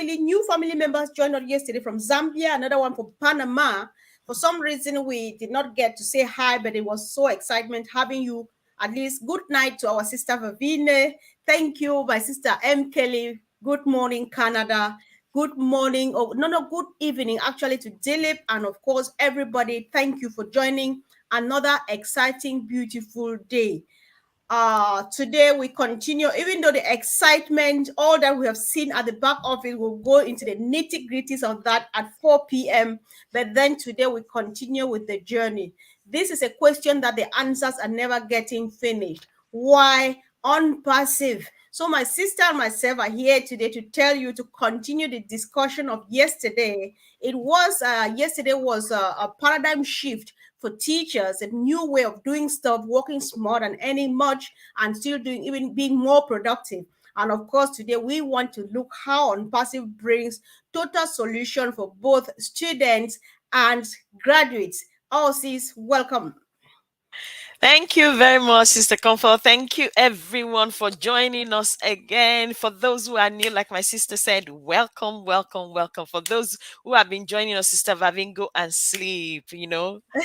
New family members joined us yesterday from Zambia, another one from Panama. For some reason, we did not get to say hi, but it was so excitement having you. At least good night to our sister Vavine. Thank you, my sister M. Kelly. Good morning, Canada. Good morning, or no, good evening, actually, to Dilip, and of course, everybody. Thank you for joining another exciting, beautiful day. Today we continue, even though the excitement, all that we have seen at the back office, we'll go into the nitty gritties of that at 4 p.m. But then today we continue with the journey. This is a question that the answers are never getting finished. Why unpassive? So my sister and myself are here today to tell you to continue the discussion of yesterday. Yesterday was a paradigm shift for teachers, a new way of doing stuff, working smart and earning much, and still doing even being more productive. And of course, today we want to look how Unpassive brings total solution for both students and graduates. Oh, sis, welcome. Thank you very much, Sister Comfort. Thank you, everyone, for joining us again. For those who are new, like my sister said, welcome, welcome, welcome. For those who have been joining us, Sister Vavin, go and sleep,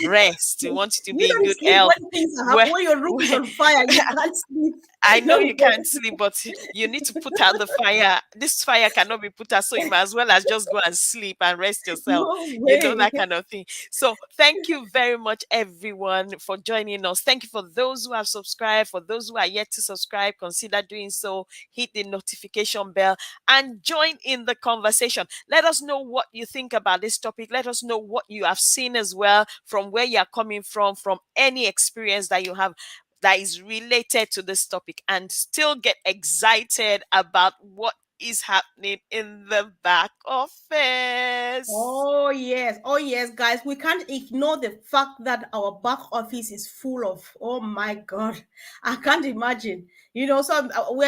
rest. We want you to You be in don't good sleep health. when things are Where, happening, when your room is where, on fire. You can't sleep. I know No, you can't sleep, but you need to put out the fire. This fire cannot be put out, so you might as well as just go and sleep and rest yourself. no You know, way. that kind of thing. So thank you very much, everyone, for joining us. Thank you for those who have subscribed. For those who are yet to subscribe, consider doing so. Hit the notification bell and join in the conversation. Let us know what you think about this topic. Let us know what you have seen as well, from where you are coming from any experience that you have that is related to this topic, and still get excited about what is happening in the back office. Oh yes, guys. We can't ignore the fact that our back office is full of. Oh my God, I can't imagine. We're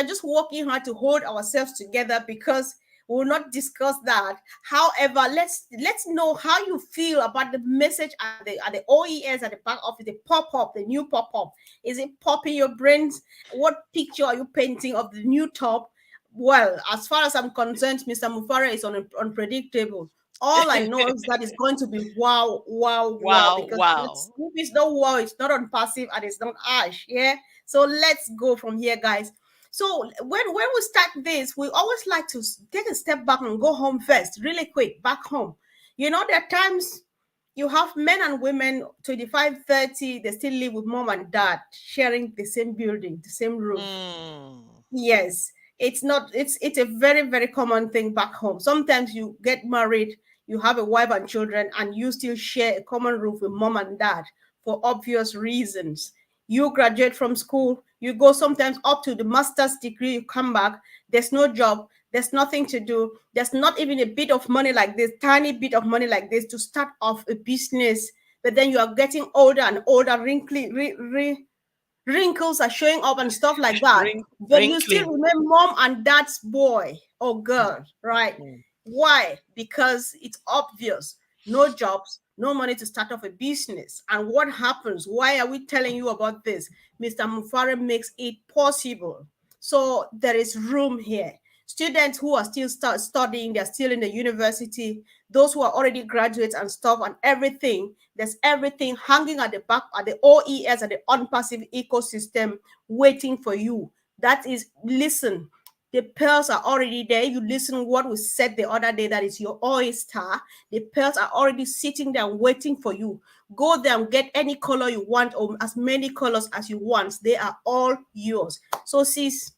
just working hard to hold ourselves together because we will not discuss that. However, let's know how you feel about the message at the OES at the back office, the pop up, the new pop up. Is it popping your brains? What picture are you painting of the new top? Well, as far as I'm concerned, Mr. Mufara is unpredictable. All I know is that it's going to be wow, wow, wow, Wow, because wow. if it's not wow, it's not on passive and it's not ash. Yeah. So let's go from here, guys. So when we start this, we always like to take a step back and go home first, really quick, back home. There are times you have men and women 25, 30, they still live with mom and dad, sharing the same building, the same roof. Mm. Yes, it's not. It's a very very common thing back home. Sometimes you get married, you have a wife and children, and you still share a common roof with mom and dad for obvious reasons. You graduate from school, you go sometimes up to the master's degree, you come back. There's no job. There's nothing to do. There's not even a bit of money like this, tiny bit of money like this to start off a business. But then you are getting older and older, wrinkles are showing up and stuff like that, but you still Wrinkly. remain mom and dad's boy or girl, right? Mm. Why? Because it's obvious. No jobs, no money to start off a business. And what happens? Why are we telling you about this? Mr. Mufare makes it possible. So there is room here. Students who are still studying, they're still in the university, those who are already graduates and stuff and everything, there's everything hanging at the back at the OES at the unpassive ecosystem waiting for you. That is, listen, the pearls are already there. You listen what we said the other day, that is your oyster. The pearls are already sitting there waiting for you. Go there and get any color you want or as many colors as you want. They are all yours. So sis,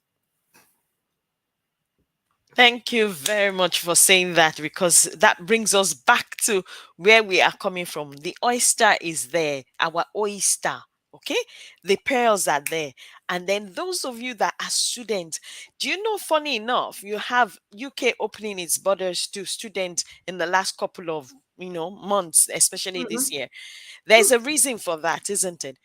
Thank you very much for saying that, because that brings us back to where we are coming from. The oyster is there, our oyster. Okay, the pearls are there. And then those of you that are students, do you know, funny enough, you have UK opening its borders to students in the last couple of months, especially this mhm, year. There's a reason for that, isn't it?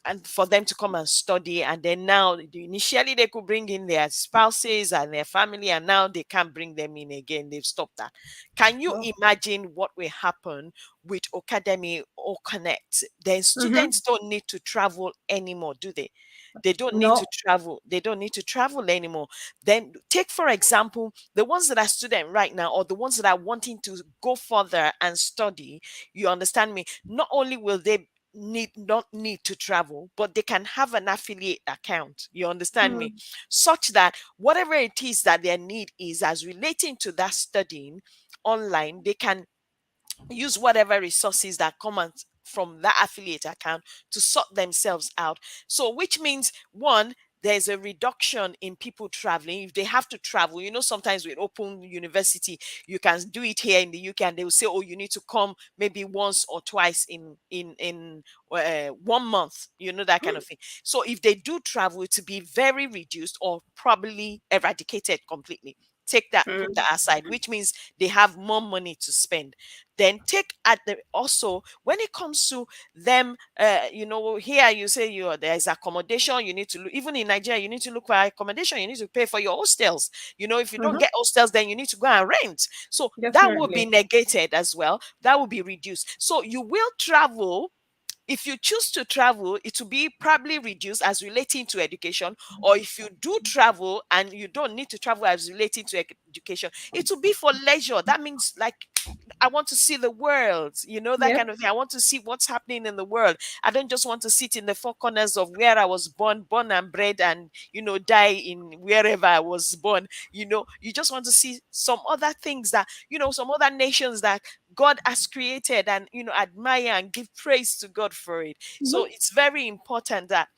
and for them to come and study. And then now, initially they could bring in their spouses and their family, and now they can't bring them in again. They've stopped that. Can you Oh. imagine what will happen with Academy or Connect? Then Mm-hmm. students don't need to travel anymore, do they? They don't need to No. travel. They don't need to travel anymore. Then take, for example, the ones that are student right now, or the ones that are wanting to go further and study. You understand me? Not only will they not need to travel, but they can have an affiliate account. You understand me? Mm. Such that whatever it is that their need is as relating to that studying online, they can use whatever resources that come out from that affiliate account to sort themselves out. So, which means one, there's a reduction in people traveling. If they have to travel, sometimes with open university, you can do it here in the UK, and they will say, "Oh, you need to come maybe once or twice in 1 month," that kind of thing. So, if they do travel, to be very reduced or probably eradicated completely. Take that, put Mm. that aside, which means they have more money to spend. Then take at the also when it comes to them, here you say there's accommodation, you need to look. Even in Nigeria, you need to look for accommodation, you need to pay for your hostels. If you don't Mm-hmm. get hostels, then you need to go and rent. So that will be Definitely. negated as well, that will be reduced. So you will travel. If you choose to travel, it will be probably reduced as relating to education. Or if you do travel and you don't need to travel as relating to education, it will be for leisure. That means, like, I want to see the world, that kind Yep. of thing. I want to see what's happening in the world. I don't just want to sit in the four corners of where I was born and bred, and, die in wherever I was born. You just want to see some other things that, some other nations that God has created, and, admire and give praise to God for it. So Mm-hmm. it's very important that,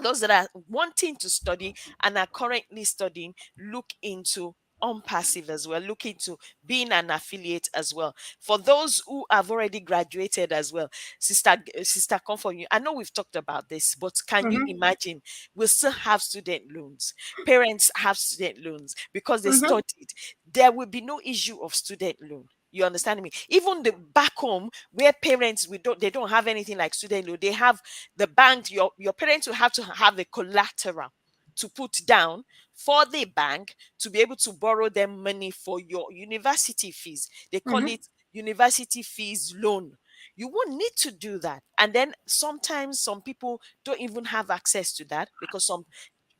those that are wanting to study and are currently studying look into unpassive as well, look into being an affiliate as well. For those who have already graduated as well, sister Comfort, I know we've talked about this, but can you Mm-hmm. imagine? We still have student loans. Parents have student loans because they Mm-hmm. studied. There will be no issue of student loan. You understand me? Even the back home where parents, they don't have anything like student loan. They have the bank. Your parents will have to have a collateral to put down for the bank to be able to borrow them money for your university fees. They call Mm-hmm. it university fees loan. You won't need to do that. And then sometimes some people don't even have access to that because some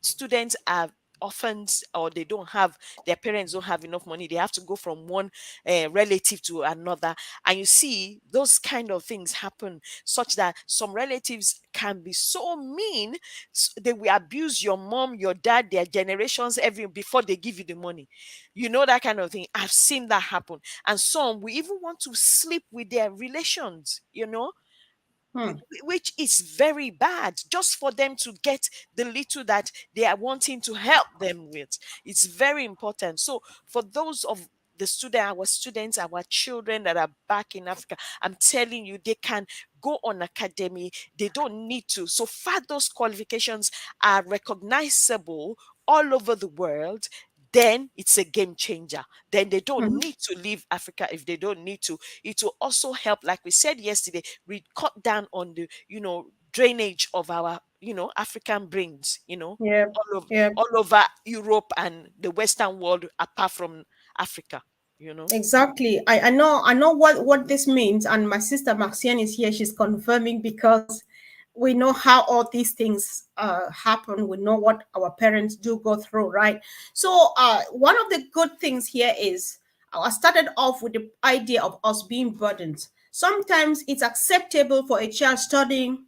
students are orphans, or they don't have, their parents don't have enough money. They have to go from one relative to another. And you see those kind of things happen, such that some relatives can be so mean, they will abuse your mom, your dad, their generations, every before they give you the money. That kind of thing. I've seen that happen. And some we even want to sleep with their relations, Hmm. which is very bad, just for them to get the little that they are wanting to help them with. It's very important. So for those of our students, our children that are back in Africa, I'm telling you, they can go on academy. They don't need to. So far, those qualifications are recognizable all over the world. Then it's a game changer. Then they don't Mm-hmm. need to leave Africa if they don't need to. It will also help, like we said yesterday, we cut down on the drainage of our African brains, Yep. all over Yep. Europe and the Western world, apart from Africa. you know Exactly. I know what this means, and my sister Marcienne is here. She's confirming because we know how all these things happen. We know what our parents do go through, right? So one of the good things here is I started off with the idea of us being burdened. Sometimes it's acceptable for a child studying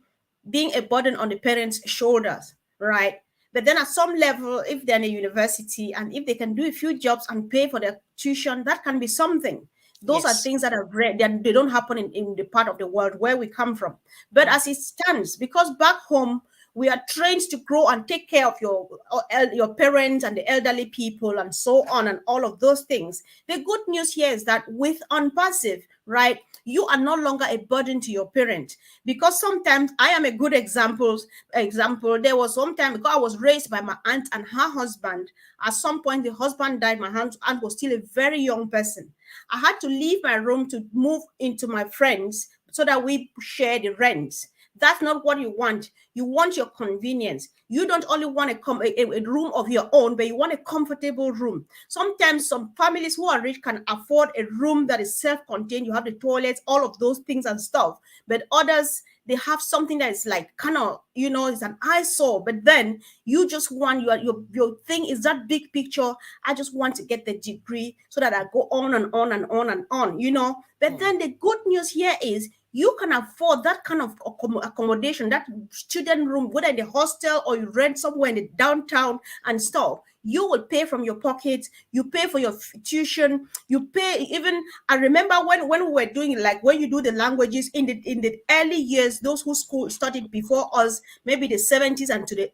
being a burden on the parents' shoulders, right? But then at some level, if they're in a university and if they can do a few jobs and pay for their tuition, that can be something. Those are yes. things that are rare. They don't happen in the part of the world where we come from. But Mm. as it stands, because back home, we are trained to grow and take care of your parents and the elderly people and so on and all of those things. The good news here is that with unpassive, right, you are no longer a burden to your parent, because sometimes I am a good example. There was some time because I was raised by my aunt and her husband. At some point the husband died. My aunt was still a very young person. I had to leave my room to move into my friends so that we share the rent. That's not what you want. You want your convenience. You don't only want a room of your own, but you want a comfortable room. Sometimes some families who are rich can afford a room that is self-contained. You have the toilets, all of those things and stuff. But others, they have something that is like kind of, it's an eyesore. But then you just want your thing is that big picture. I just want to get the degree so that I go on and on and on and on. But then the good news here is you can afford that kind of accommodation, that student room, whether in the hostel or you rent somewhere in the downtown and stuff. You will pay from your pocket. You pay for your tuition. You pay even. I remember when we were doing it, like when you do the languages in the early years, those who studied before us, maybe the 70s and to the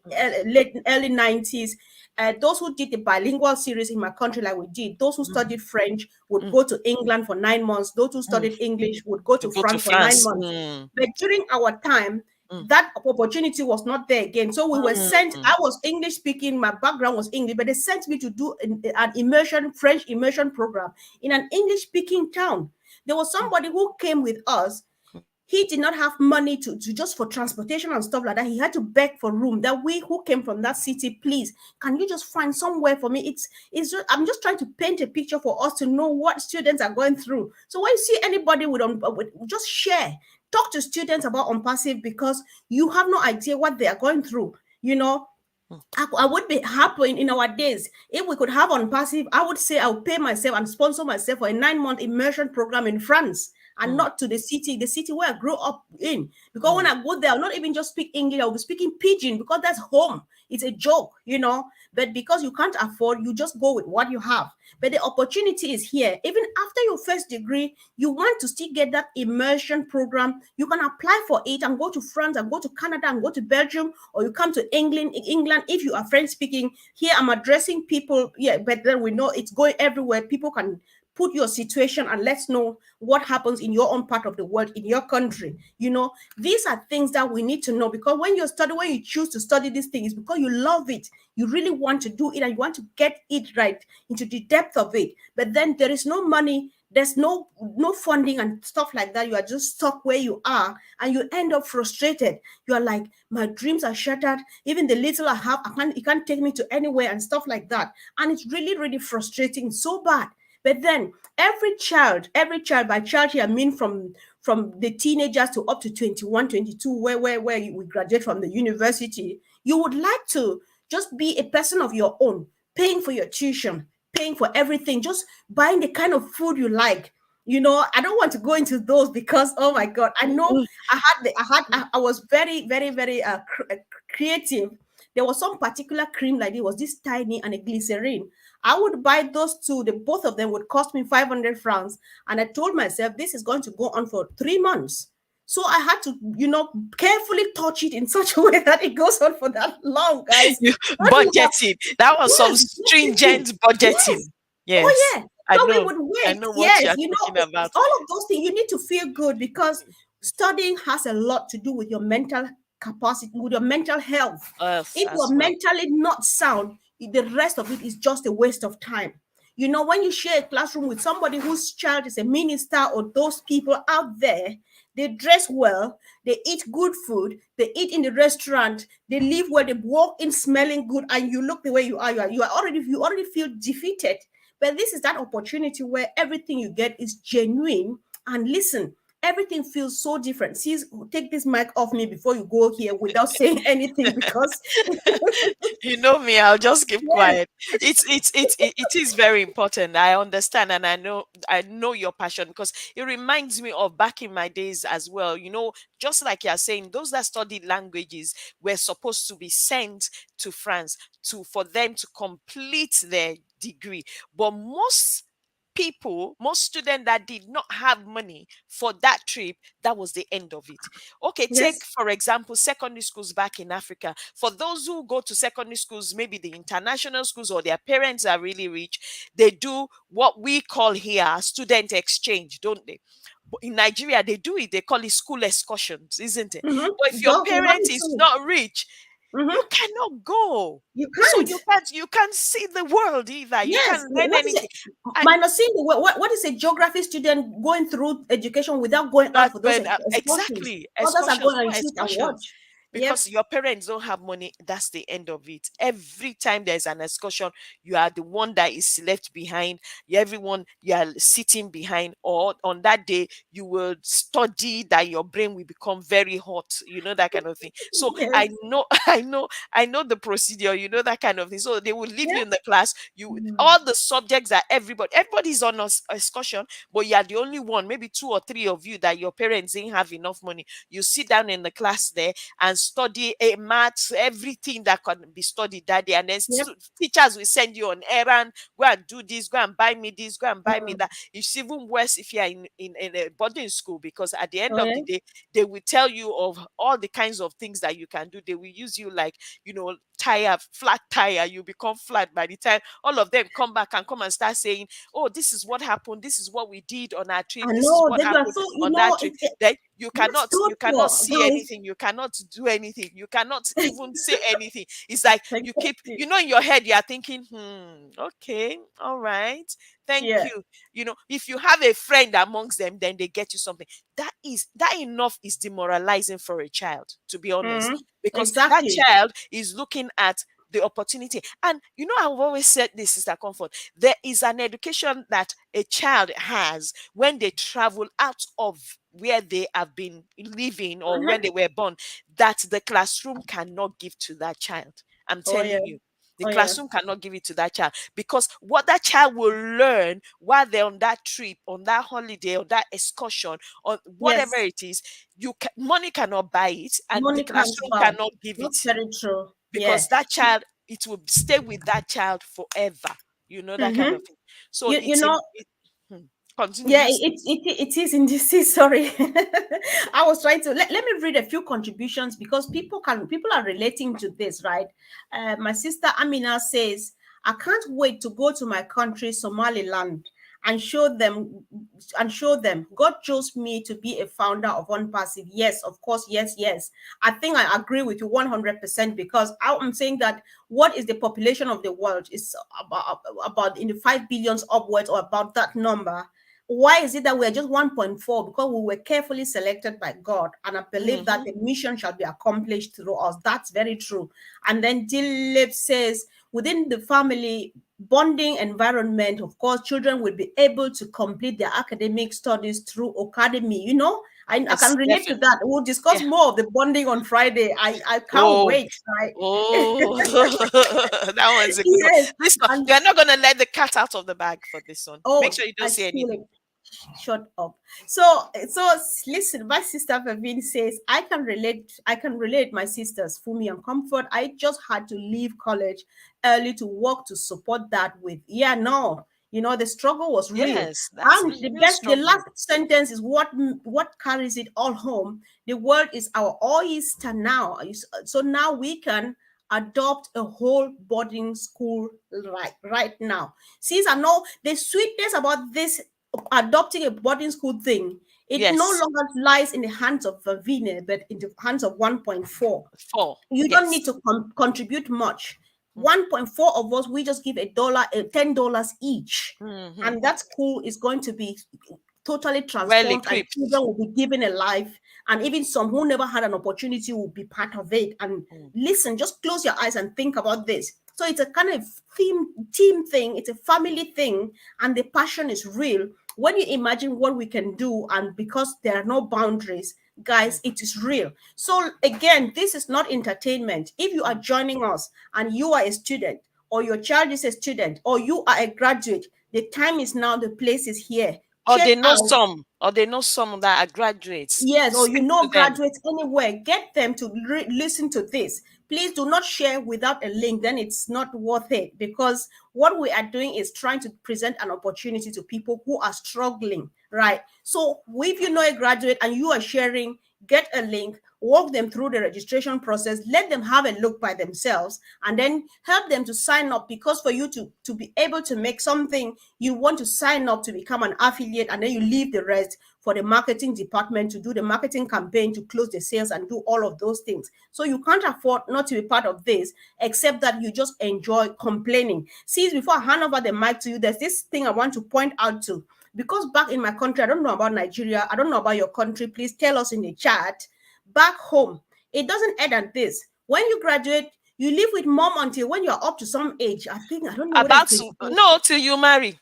late early 90s. Those who did the bilingual series in my country, like we did, those who studied French would go to England for 9 months. Those who studied English would go You to go to France for 9 months. France. But during our time, that opportunity was not there again. So we were sent, I was English speaking, my background was English, but they sent me to do an French immersion program in an English speaking town. There was somebody who came with us. He did not have money to just for transportation and stuff like that. He had to beg for room. That we who came from that city, please, can you just find somewhere for me? It's just, I'm just trying to paint a picture for us to know what students are going through. So when you see anybody with just share, talk to students about Unpassive, because you have no idea what they are going through. I would be happy in our days if we could have Unpassive. I would say I would pay myself and sponsor myself for a 9-month immersion program in France, and not to the city where I grew up in. Because when I go there, I'll not even just speak English, I'll be speaking Pidgin, because that's home. It's a joke. But because you can't afford, you just go with what you have. But the opportunity is here. Even after your first degree, you want to still get that immersion program. You can apply for it and go to France and go to Canada and go to Belgium, or you come to England if you are French speaking. Here I'm addressing people, but then we know it's going everywhere. People can put your situation and let's know what happens in your own part of the world, in your country. These are things that we need to know, because when you choose to study these things, because you love it, you really want to do it, and you want to get it right into the depth of it. But then there is no money, there's no funding and stuff like that. You are just stuck where you are, and you end up frustrated. You are like, my dreams are shattered. Even the little I have, it can't take me to anywhere and stuff like that. And it's really, really frustrating, so bad. But then every child, by child here I mean from the teenagers to up to 21, 22, where we graduate from the university, you would like to just be a person of your own, paying for your tuition, paying for everything, just buying the kind of food you like. I don't want to go into those, because oh my God, I know I was very, very, very creative. There was some particular cream, like it was this tiny, and a glycerin. I would buy those two. Both of them would cost me 500 francs. And I told myself, this is going to go on for 3 months. So I had to, carefully touch it in such a way that it goes on for that long, guys. Budgeting. That was some stringent budgeting. Yes. Oh, yeah. I So know. we would wait. I know what Yes, you're talking about. all of those things, you need to feel good, because studying has a lot to do with your mental capacity, with your mental health. If you're mentally not sound, the rest of it is just a waste of time. When you share a classroom with somebody whose child is a minister, or those people out there, they dress well, they eat good food, they eat in the restaurant, they live where they walk in smelling good, and you look the way you are, you already feel defeated. But this is that opportunity where everything you get is genuine. And listen, everything feels so different. See, take this mic off me before you go here without saying anything, because you know me, I'll just keep quiet. It is very important. I understand, and I know your passion, because it reminds me of back in my days as well. Just like you're saying, those that studied languages were supposed to be sent to France for them to complete their degree. But most students that did not have money for that trip, that was the end of it. Okay, take for example secondary schools back in Africa. For those who go to secondary schools, maybe the international schools, or their parents are really rich, they do what we call here student exchange, don't they? In Nigeria, they do it. They call it school excursions, isn't it? But if your parent is not rich, you cannot go. You So can't. you can't see the world either. You Yes. can't learn What is anything. it? And Minus seeing what is a geography student going through education without going out that for those when excursions? exactly Others are excursions, going no and sit and excursions. watch. Yep. Because your parents don't have money, that's the end of it. Every time there's an excursion, you are the one that is left behind. Everyone, you are sitting behind, or on that day you will study that your brain will become very hot, that kind of thing. So Yes. I know I know the procedure, that kind of thing. So they will leave you Yeah. in the class, you Mm. all the subjects that everybody's on excursion, but you are the only one, maybe two or three of you, that your parents didn't have enough money. You sit down in the class there and study maths, everything that can be studied that day. And then Yep. teachers will send you on errand, go and do this, go and buy me this, go and buy me Mm. that. It's even worse if you're in a boarding school, because at the end Oh of yeah. the day, they will tell you of all the kinds of things that you can do. They will use you like, tire, flat tire. You become flat by the time all of them come back and come and start saying, oh, this is what happened, this is what we did on our trip, I this is know what that you are happened so, on that trip. Then that's so you cannot true, see guys. anything, you cannot do anything, you cannot even say anything. It's like you keep, Exactly. in your head you are thinking, okay, all right, thank Yeah. you. If you have a friend amongst them, then they get you something. That enough is demoralizing for a child, to be honest, Hmm. because that Exactly. child is looking at the opportunity. And I've always said this, Sister Comfort, there is an education that a child has when they travel out of where they have been living or when Uh-huh. they were born, that the classroom cannot give to that child. I'm Oh yeah. telling you. The Oh yeah. classroom cannot give it to that child, because what that child will learn while they're on that trip, on that holiday, on that excursion, or whatever Yes. it is, money cannot buy it, and the Money can't classroom buy. cannot give it That's to you, very true. Yeah. because that child, it will stay with that child forever. That kind Mm-hmm. of thing. So You it's in know, it, hmm, continue, yeah, yes. it is in this. Sorry, I was trying to let me read a few contributions because people are relating to this, right? My sister Amina says, "I can't wait to go to my country, Somaliland, and show them God chose me to be a founder of One Passive." Yes, of course, yes, yes. I think I agree with you 100% because I'm saying that what is the population of the world is about in the 5 billions upwards or about that number. Why is it that we are just 1.4? Because we were carefully selected by God, and I believe that Hmm. the mission shall be accomplished through us. That's very true. And then Dilip says, within the family bonding environment, of course, children will be able to complete their academic studies through academy. I can Yes, relate to definitely. that. We'll discuss Yeah. more of the bonding on Friday. I can't Oh, wait. Right? oh, that one's a good one. Yes. This one, And you're not gonna let the cat out of the bag for this one. Make oh, sure you I don't say feel anything. it. Shut up. So listen, my sister Praveen says, I can relate my sisters, Fumi and Comfort. I just had to leave college early to work to support that with. Yeah, no. The struggle was real. Yes, that's And a the real best, the struggle. last sentence is what carries it all home. The world is our oyster now. So now we can adopt a whole boarding school right now. See, I know the sweetness about this adopting a boarding school thing, it no Yes, longer lies in the hands of Vavine, but in the hands of 1.4. four. You don't need Yes. to contribute much. Mhm. 1.4 of us, we just give $1, $10 each. Mhm. And that school is going to be totally Well transformed, and equipped. children will be given a life. And even some who never had an opportunity will be part of it. And Mm. listen, just close your eyes and think about this. So it's a kind of team thing, it's a family thing, and the passion is real. When you imagine what we can do, and because there are no boundaries, guys, Mhm. it is real. So again, this is not entertainment. If you are Mhm. joining us and you are a student, or your child is a student, or you are a graduate, the time is now, the place is here. Or Check they know out. some, that are graduates. Yes, or Speak to them. graduates anywhere, get them to listen to this. Please do not share without a link, then it's not worth it, because What we are doing is trying to present an opportunity to people who are struggling, right? So if you know a graduate and you are sharing, get a link, walk them through the registration process, let them have a look by themselves, and then help them to sign up. Because for you to be able to make something, you want to sign up to become an affiliate, and then you leave the rest for the marketing department to do the marketing campaign, to close the sales and do all of those things. So you can't afford not to be part of this, except that you just enjoy complaining. See, before I hand over the mic to you, there's this thing I want to point out to. Because back in my country, I don't know about Nigeria, I don't know about your country, please tell us in the chat. Back home, it doesn't end at this. When you graduate, you live with mom until when you're up to some age. I think, I don't know whether it's About to 22. no till you marry.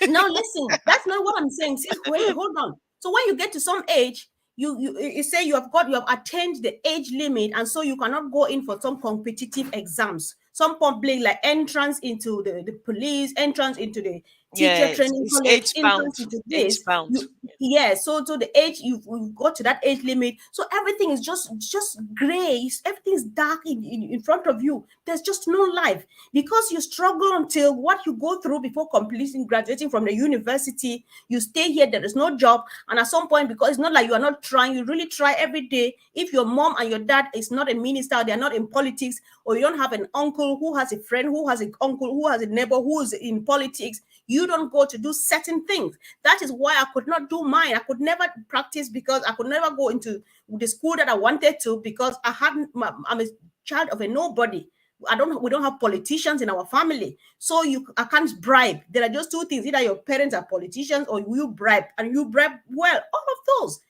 Now listen, that's not what I'm saying. Sis, wait, hold on. So when you get to some age, you say you have attained the age limit, and so you cannot go in for some competitive exams, some public, like entrance into the police, entrance into the teacher Yes, training it's college, age bound. entrance into Age this. bound. You Yeah, so to the age you've got to that age limit, so everything is just gray, everything's dark in front of you. There's just no life, because you struggle until what you go through before completing, graduating from the university. You stay here, there is no job, and at some point, because it's not like you are not trying, you really try every day. If your mom and your dad is not a minister, they are not in politics, or you don't have an uncle who has a friend who has an uncle who has a neighbor who is in politics, you don't go to do certain things. That is why I could not do mine. I could never practice, because I could never go into the school that I wanted to, because I'm a child of a nobody. We don't have politicians in our family. So I can't bribe. There are just two things: either your parents are politicians or you bribe, and you bribe well. All of those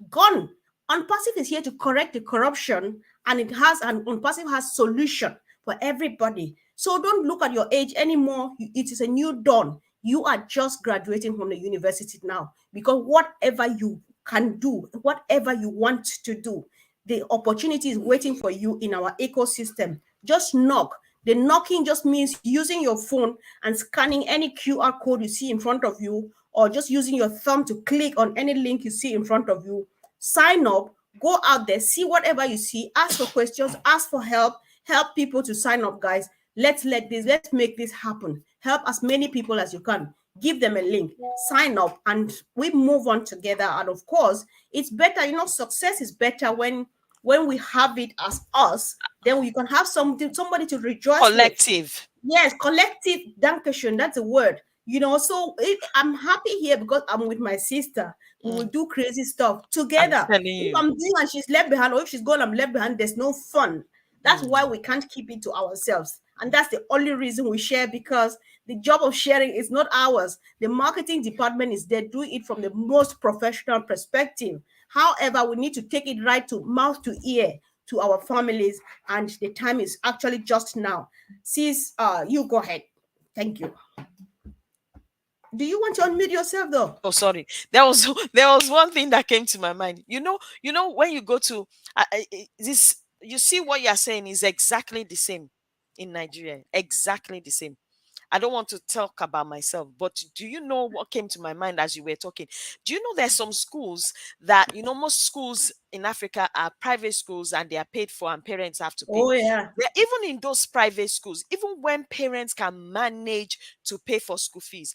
gone. Unpassive is here to correct the corruption, and Unpassive has solution for everybody. So don't look at your age anymore. It is a new dawn. You are just graduating from the university now, because whatever you can do, whatever you want to do, the opportunity is waiting for you in our ecosystem. Just knock. The knocking just means using your phone and scanning any QR code you see in front of you, or just using your thumb to click on any link you see in front of you. Sign up, go out there, see whatever you see, ask for questions, ask for help people to sign up, guys. Let's make this happen. Help as many people as you can. Give them a link, sign up, and we move on together. And of course, it's better, success is better when we have it as us, then we can have somebody to rejoice with. Collective. Yes, collective Dankeschön, that's a word. So I'm happy here because I'm with my sister. We will do crazy stuff I'm together. telling If you. I'm doing and she's left behind, or if she's gone, I'm left behind, there's no fun. That's why we can't keep it to ourselves. And that's the only reason we share, because the job of sharing is not ours. The marketing department is there doing it from the most professional perspective. However, we need to take it right to mouth to ear to our families, and the time is actually just now. Sis, you go ahead. Thank you. Do you want to unmute yourself though? Oh, sorry. There was one thing that came to my mind. When you go to this, you see what you are saying is exactly the same in Nigeria. Exactly the same. I don't want to talk about myself, but do you know what came to my mind as you were talking? Do you know there's some schools that, most schools in Africa are private schools and they are paid for and parents have to pay. Oh yeah. Even in those private schools, even when parents can manage to pay for school fees,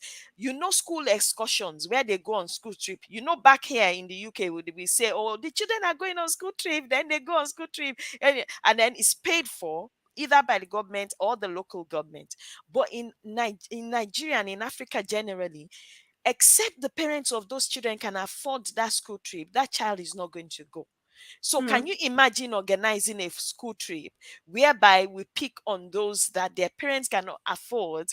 school excursions where they go on school trip. Back here in the UK, we say, oh, the children are going on school trip, then they go on school trip, and then it's paid for either by the government or the local government. But in Nigeria and in Africa generally, except the parents of those children can afford that school trip, that child is not going to go. So can you imagine organizing a school trip whereby we pick on those that their parents cannot afford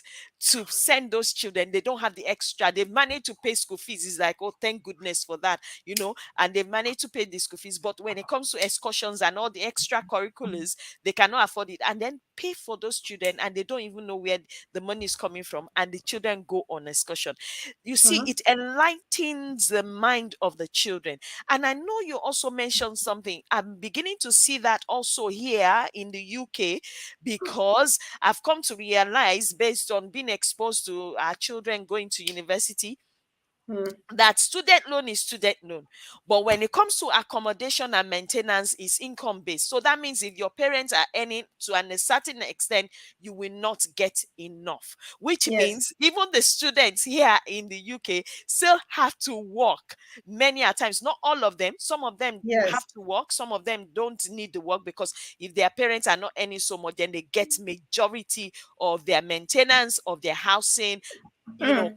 to send those children? They don't have the extra. They've managed to pay school fees. It's like, oh, thank goodness for that, and they've managed to pay the school fees. But when it comes to excursions and all the extracurriculars, they cannot afford it. And then pay for those children, and they don't even know where the money is coming from. And the children go on excursion. You see, it enlightens the mind of the children. And I know you also mentioned something. I'm beginning to see that also here in the UK, because I've come to realize, based on being exposed to our children going to university, that student loan is student loan, but when it comes to accommodation and maintenance is income based. So that means if your parents are earning to a certain extent, you will not get enough, which Yes. means even the students here in the UK still have to work many a times. Not all of them, some of them Yes. have to work, some of them don't need the work, because if their parents are not earning so much, then they get majority of their maintenance, of their housing,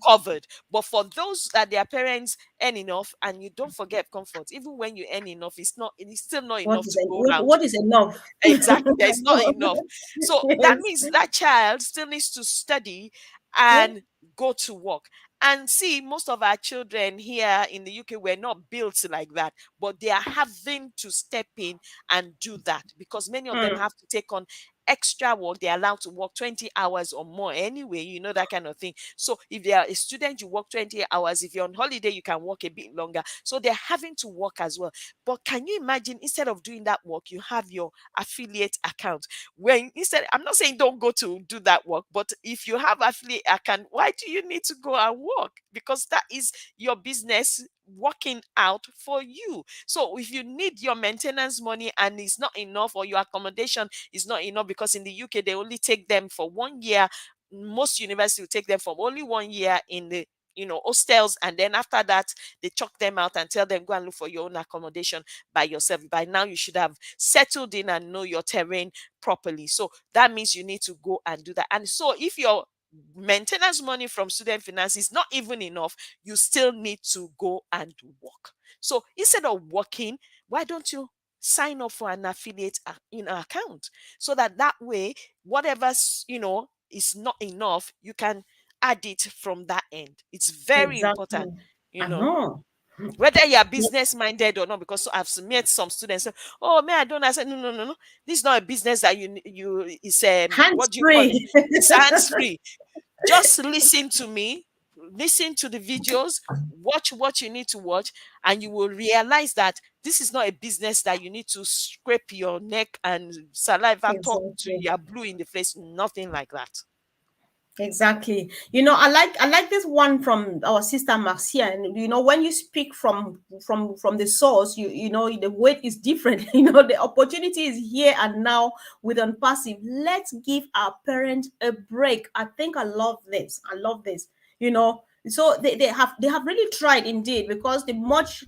covered. But for those that their parents earn enough, and you don't forget comfort, even when you earn enough, it's still not What enough is to it? go around. What is enough? Exactly, there is not enough. So that Yes. means that child still needs to study Yeah. and go to work. And see, most of our children here in the UK were not built like that, but they are having to step in and do that, because many of them Mm. have to take on extra work. They're allowed to work 20 hours or more anyway, that kind of thing. So if they are a student, you work 20 hours. If you're on holiday, you can work a bit longer. So they're having to work as well. But can you imagine, instead of doing that work, you have your affiliate account? When instead, I'm not saying don't go to do that work, but if you have affiliate account, why do you need to go and work? Because that is your business working out for you. So if you need your maintenance money and it's not enough, or your accommodation is not enough, because in the UK they only take them for 1 year. Most universities will take them for only 1 year in the hostels, and then after that they chuck them out and tell them, go and look for your own accommodation by yourself. By now you should have settled in and know your terrain properly. So that means you need to go and do that. And so if your maintenance money from student finance is not even enough, you still need to go and work. So instead of working, why don't you sign up for an affiliate account, so that way whatever is not enough, you can add it from that end. It's very important, Exactly. you I know know. whether you're business minded or not. Because I've met some students say, oh man, I don't. I said, no, no, no, no, this is not a business that you is Hands what do you call it? free. It's hands free. Just listen to me, listen to the videos, watch what you need to watch, and you will realize that this is not a business that you need to scrape your neck and saliva talk to Exactly. your blue in the face. Nothing like that. Exactly. I like this one from our sister Marcia. And when you speak from the source, the weight is different. The opportunity is here and now with Unpassive. Let's give our parents a break. I think I love this. I love this. So they have really tried indeed, because the much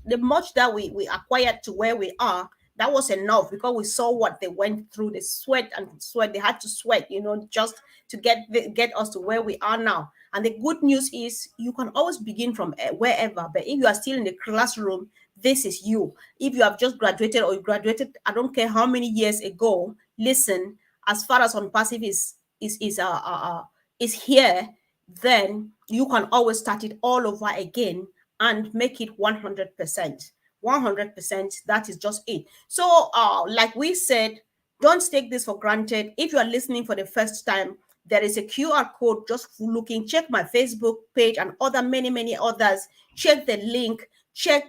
that we acquired to where we are, that was enough, because we saw what they went through. The sweat and sweat, they had to sweat, just to get us to where we are now. And the good news is, you can always begin from wherever. But if you are still in the classroom, this is you. If you have just graduated, or you graduated, I don't care how many years ago, listen. As far as Unpassive is here, then you can always start it all over again and make it 100%. 100%. That is just it. So, like we said, don't take this for granted. If you are listening for the first time, there is a QR code. Just looking, check my Facebook page and other many others. Check the link. Check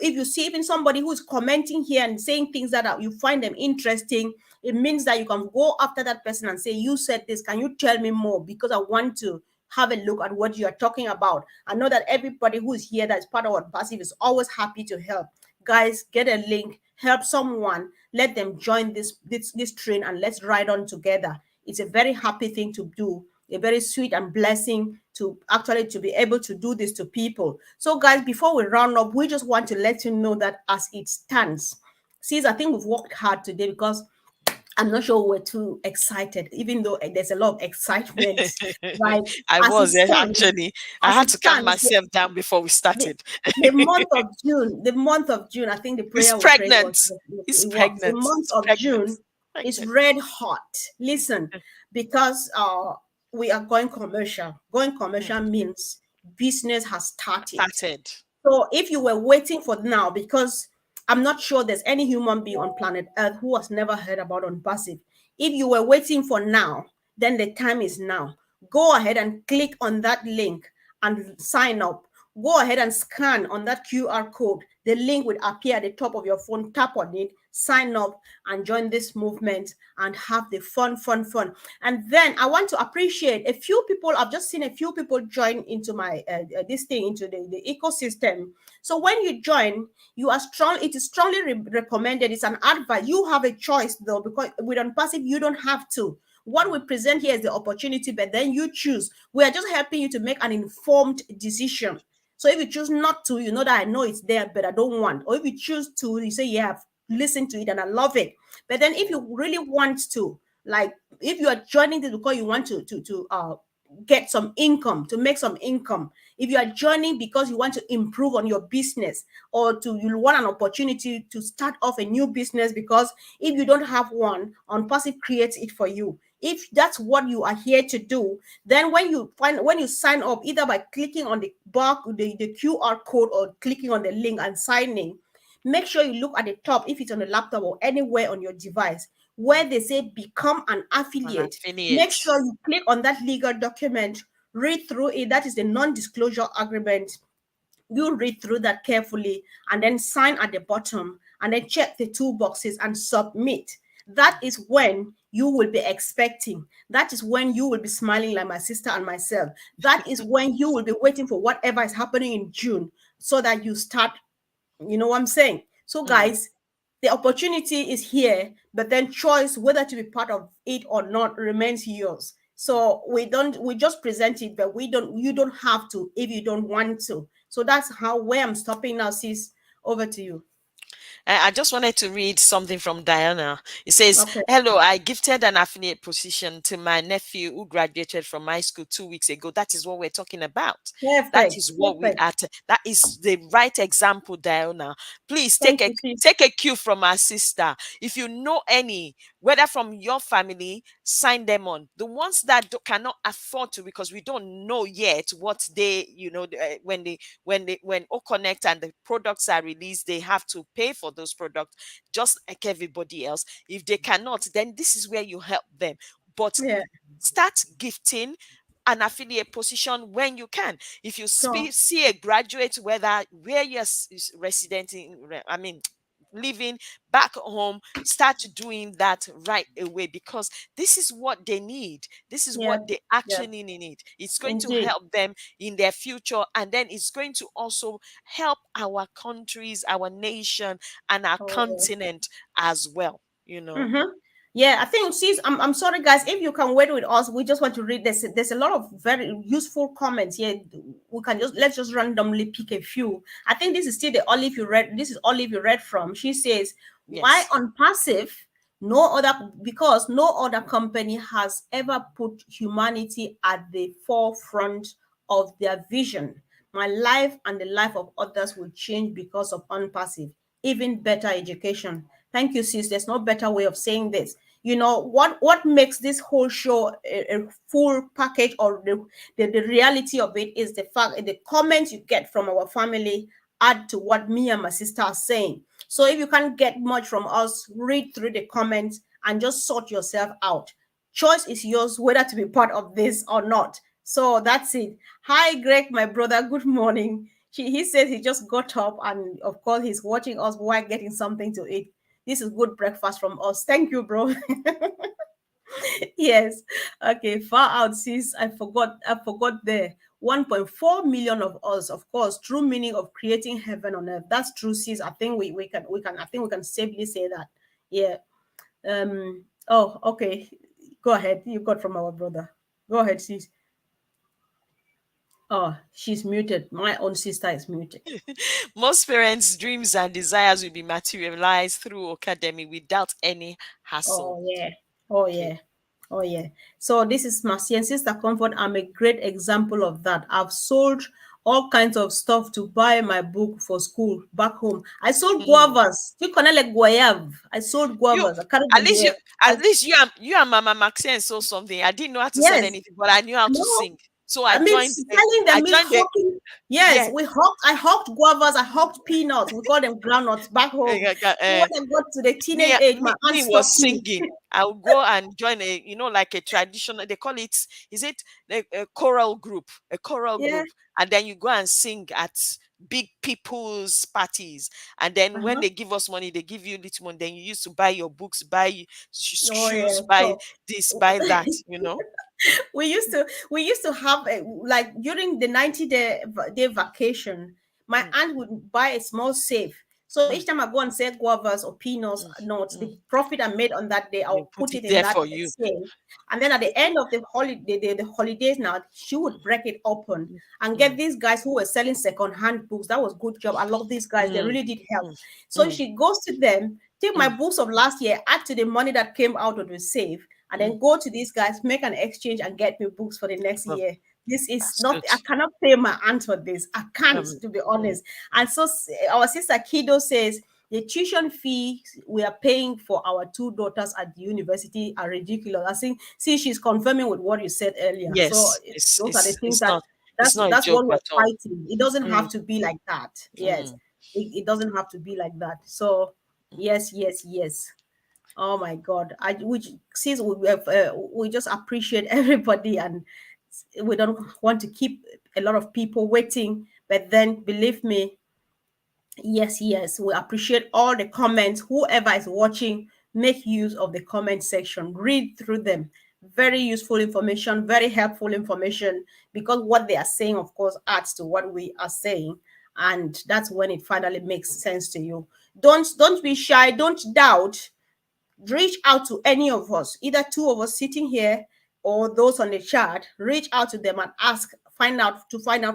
if you see even somebody who's commenting here and saying things that you find them interesting. It means that you can go after that person and say, you said this, can you tell me more, because I want to have a look at what you are talking about. I know that everybody who is here that is part of our passive is always happy to help. Guys, get a link, help someone, let them join this train, and let's ride on together. It's a very happy thing to do, a very sweet and blessing to actually to be able to do this to people. So guys, before we round up, we just want to let you know that as it stands, since I think we've worked hard today, because I'm not sure we're too excited, even though there's a lot of excitement, right? I As it was, stands, actually. I as had it to calm stands, myself down before we the, started. the month of June, I think the It's prayer we prayed was pregnant. It's it works. The pregnant. month It's of pregnant. June is Pregnant. red hot. Listen, because we are going commercial. Going Mm. commercial means business has started. Started. So if you were waiting for now, because I'm not sure there's any human being on planet Earth who has never heard about Unpassive. If you were waiting for now, then the time is now. Go ahead and click on that link and sign up. go ahead and scan on that QR code. The link will appear at the top of your phone. Tap on it, sign up, and join this movement and have the fun, fun, fun. And then I want to appreciate a few people. I've just seen a few people join into my this thing, into the ecosystem. So when you join, you are strong. It is strongly recommended. It's an advert. You have a choice though, because with Unpassive, you don't have to. What we present here is the opportunity, but then you choose. We are just helping you to make an informed decision. So if you choose not to, you know that I know it's there, but I don't want. Or if you choose to, you say, yeah, I've listened to it and I love it. But then if you really want to, like, if you are joining this because you want to get some income, to make some income, if you are joining because you want to improve on your business, or you want an opportunity to start off a new business, because if you don't have one, Unpassive creates it for you. If that's what you are here to do, then when you sign up, either by clicking on the QR code or clicking on the link and signing, make sure you look at the top, if it's on the laptop or anywhere on your device, where they say become an affiliate. Make sure you click on that legal document, read through it. That is the non-disclosure agreement. You read through that carefully and then sign at the bottom, and then check the two boxes and submit. That is when you will be expecting. That is when you will be smiling like my sister and myself. That is when you will be waiting for whatever is happening in June, so that you start. You know what I'm saying? So, guys, the opportunity is here, but then choice whether to be part of it or not remains yours. So we just present it, but you don't have to if you don't want to. So that's where I'm stopping now, sis. Over to you. I just wanted to read something from Diana. It says, Okay. hello, I gifted an affiliate position to my nephew who graduated from my school 2 weeks ago. That is what we're talking about. That Perfect. is what we Perfect. are. That is the right example, Diana. Please Thank you, sis. take a cue from our sister. If you know any, whether from your family, sign them on. The ones that cannot afford to, because we don't know yet what they, when Oconnect and the products are released, they have to pay for those products just like everybody else. If they cannot, then this is where you help them. But Yeah. start gifting an affiliate position when you can. If you So see a graduate, whether where you're resident living back home, start doing that right away, because this is what they need. This is yeah, what they yeah, actually need. It's going to indeed. help them in their future, and then it's going to also help our countries, our nation, and our Oh, continent as well. mm-hmm. Yeah, I think, sis, I'm sorry, guys. If you can wait with us, we just want to read this. There's a lot of very useful comments here. We can let's just randomly pick a few. I think this is still the Olive you read. This is Olive you read from. She says, why Yes. on passive? No other, because no other company has ever put humanity at the forefront of their vision. My life and the life of others will change because of Unpassive. Even better education. Thank you, sis. There's no better way of saying this. You know what makes this whole show a full package, or the reality of it, is the fact the comments you get from our family add to what me and my sister are saying. So if you can't get much from us, read through the comments and just sort yourself out. Choice is yours whether to be part of this or not. So that's it. Hi, Greg, my brother. Good morning. He says he just got up, and of course he's watching us while getting something to eat. This is good breakfast from us. Thank you, bro. Yes. Okay, far out, sis. I forgot there. 1.4 million of us, of course, true meaning of creating heaven on earth. That's true, sis. I think we can I think we can safely say that. Yeah. Oh, okay. Go ahead. You got from our brother. Go ahead, sis. Oh, she's muted. My own sister is muted. Most parents' dreams and desires will be materialized through academy without any hassle. Oh yeah. Oh Okay. yeah. Oh yeah. So this is Mercy and Sister Comfort. I'm a great example of that. I've sold all kinds of stuff to buy my book for school back home. I sold Hmm. guavas. You connect like guayab. I sold You guavas. I carried at them least you there. at least you and Mama Maxine saw something. I didn't know how to sell Yes. anything, but I knew how to No. sing. So I I mean, joined. selling them I means joined the. hawking. Yes, Yes. I hawked guavas, I hawked peanuts. We call them groundnuts back home. So when I got to the teenage age, my aunt Me stopped was me. singing. I would go and join a, like a traditional, they call it, is it a choral group, Yeah. and then you go and sing at big people's parties, and then when Uh-huh. they give us money, they give you little money, then you used to buy your books, buy Oh yeah. shoes, buy So this, buy that, we used to have like during the 90-day vacation, my Mm, aunt would buy a small safe. So mm, each time I go and sell guavas or peanuts mm, nuts, mm. the profit I made on that day, They I'll put put it it in there that for you. safe. And then at the end of the holiday, the holidays now, she would break it open Mm, and get mm, these guys who were selling second-hand books. That was good job. I love these guys. They mm, really did help. mm, So mm, she goes to them, take my mm, books of last year, add to the money that came out of the safe, and mm. then go to these guys, make an exchange, and get me books for the next Well, year. This is that's not, good. I cannot pay my aunt for this. I can't, to be Mm, honest. And so our sister Kido says, the tuition fees we are paying for our two daughters at the university are ridiculous. I think, see, she's confirming with what you said earlier. So yes, those are the things that it's not a that's joke what we're at all. fighting. It doesn't Mm, have to be like that. Yes, mm. it doesn't have to be like that. So yes, yes, yes. Oh my God! Which since we just appreciate everybody, and we don't want to keep a lot of people waiting. But then, believe me, yes, yes, we appreciate all the comments. Whoever is watching, make use of the comment section. Read through them. Very useful information, very helpful information, because what they are saying, of course, adds to what we are saying, and that's when it finally makes sense to you. Don't be shy. Don't doubt. Reach out to any of us, either two of us sitting here or those on the chat. Reach out to them and ask, find out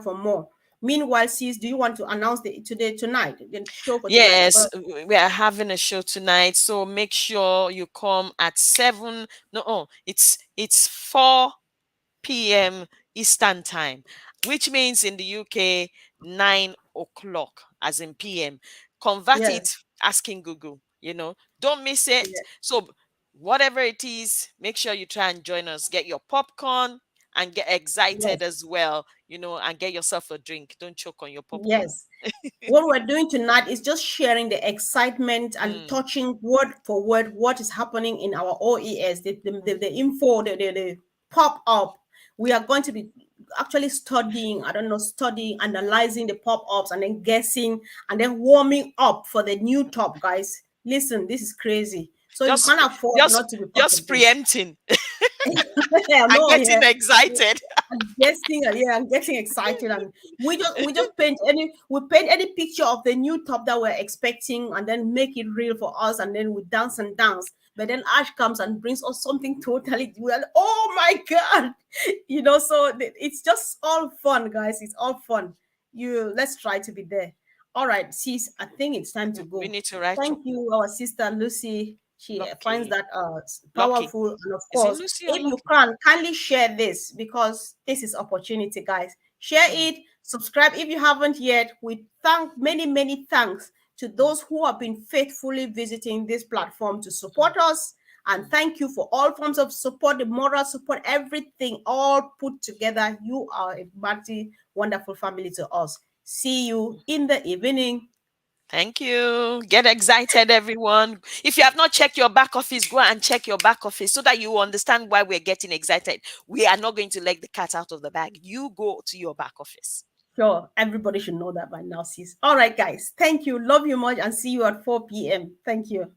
for more. Meanwhile, sis, do you want to announce tonight the show for tonight? Yes, we are having a show tonight, so make sure you come at 7. No, it's 4 p.m. Eastern time, which means in the UK 9 o'clock, as in PM. Convert Yeah, it, asking Google. Don't miss it. yeah, So whatever it is, make sure you try and join us. Get your popcorn and get excited yes, as well. And get yourself a drink. Don't choke on your popcorn. yes. What we're doing tonight is just sharing the excitement and Mm, touching word for word what is happening in our OES, mm, the info, the pop up. We are going to be actually studying, I don't know, studying, analyzing the pop ups, and then guessing, and then warming up for the new top, guys. Listen, this is crazy. So you just, can't afford just, not to be part just of this. preempting Yeah, and no, getting yeah. excited. I'm getting excited, and we just paint any picture of the new top that we're expecting, and then make it real for us, and then we dance and dance. But then Ash comes and brings us something totally well. Oh my God, So it's just all fun, guys. It's all fun. Let's try to be there. All right, sis. I think it's time to We go. need to write Thank you, our sister Lucy. She finds Lucky. that Lucky. powerful, and of Is it course, Lucy or if you Lucky? can, kindly share this, because this is opportunity, guys. Share Mm. it, subscribe if you haven't yet. We thank many thanks to Mm, those who have been faithfully visiting this platform to mm, support us. And mm. thank you for all forms of support, the moral support, everything all put together. You are a mighty, wonderful family to us. See you in the evening. Thank you. Get excited, everyone. If you have not checked your back office, go and check your back office so that you understand why we're getting excited. We are not going to let the cat out of the bag. You go to your back office. Sure, everybody should know that by now, sis. All right, guys. Thank you. Love you much, and see you at 4 p.m. Thank you.